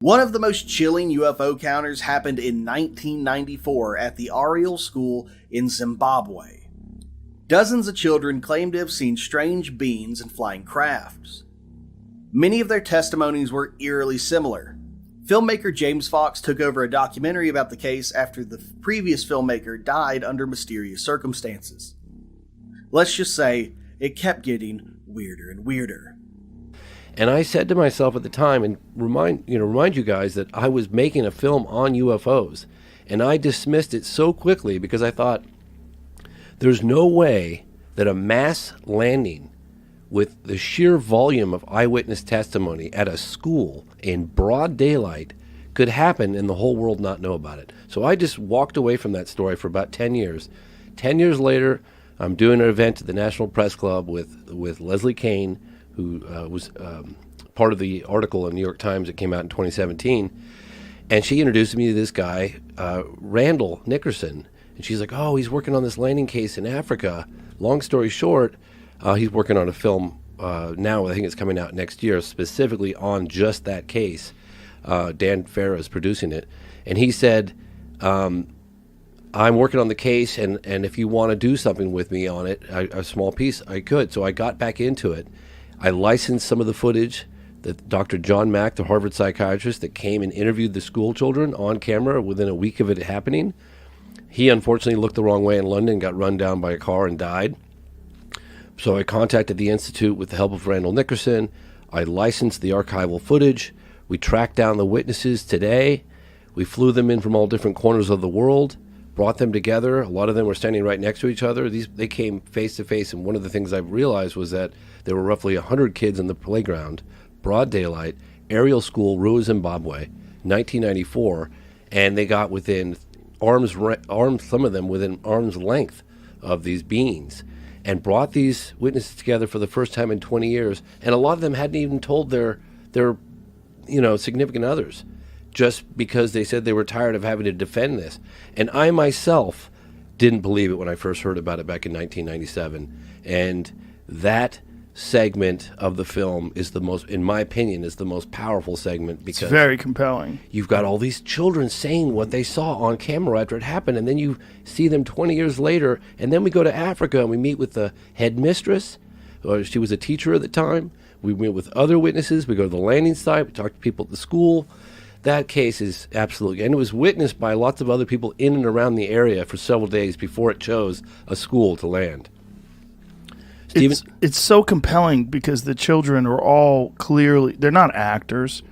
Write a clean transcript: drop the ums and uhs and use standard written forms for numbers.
One of the most chilling UFO encounters happened in 1994 at the Ariel School in Zimbabwe. Dozens of children claimed to have seen strange beings and flying crafts. Many of their testimonies were eerily similar. Filmmaker James Fox took over a documentary about the case after the previous filmmaker died under mysterious circumstances. Let's just say it kept getting weirder and weirder. And I said to myself at the time, and remind you guys that I was making a film on UFOs, and I dismissed it so quickly because I thought there's no way that a mass landing with the sheer volume of eyewitness testimony at a school in broad daylight could happen and the whole world not know about it. So I just walked away from that story for about 10 years. 10 years later, I'm doing an event at the National Press Club with Leslie Kean, who was part of the article in the New York Times that came out in 2017. And she introduced me to this guy, Randall Nickerson. And she's like, oh, he's working on this landing case in Africa. Long story short, he's working on a film now. I think it's coming out next year, specifically on just that case. Dan Farah is producing it. And he said, I'm working on the case, and if you want to do something with me on it, a small piece, I could. So I got back into it. I licensed some of the footage that Dr. John Mack, the Harvard psychiatrist that came and interviewed the school children on camera within a week of it happening. He unfortunately looked the wrong way in London, got run down by a car and died. So I contacted the Institute with the help of Randall Nickerson. I licensed the archival footage. We tracked down the witnesses today. We flew them in from all different corners of the world, brought them together. A lot of them were standing right next to each other. They came face to face, and one of the things I realized was that there were roughly 100 kids in the playground, broad daylight, Ariel School, Ruwa, Zimbabwe, 1994, and they got within some of them within arm's length of these beings, and brought these witnesses together for the first time in 20 years. And a lot of them hadn't even told their significant others, just because they said they were tired of having to defend this. And I myself didn't believe it when I first heard about it back in 1997. And that segment of the film is the most, in my opinion, is the most powerful segment, because it's very compelling. You've got all these children saying what they saw on camera after it happened, and then you see them 20 years later, and then we go to Africa and we meet with the headmistress, or she was a teacher at the time. We meet with other witnesses. We go to the landing site. We talk to people at the school. That case is absolutely, and it was witnessed by lots of other people in and around the area for several days before it chose a school to land. It's so compelling because the children are all clearly, they're not actors.